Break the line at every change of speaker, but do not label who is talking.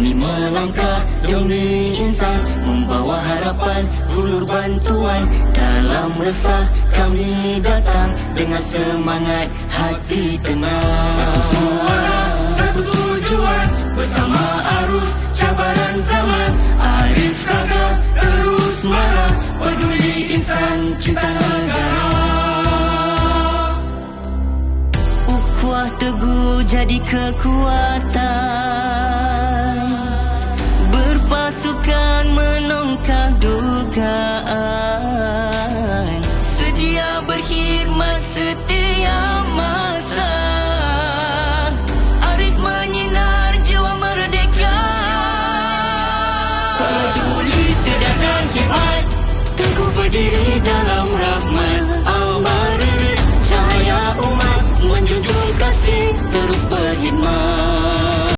Kami melangkah demi insan, membawa harapan, hulur bantuan. Dalam resah kami datang dengan semangat hati tenang. Satu suara, satu tujuan, bersama arus cabaran zaman. Arif gagah terus marah, peduli insan, cinta negara. Ukhuwah teguh jadi kekuatan,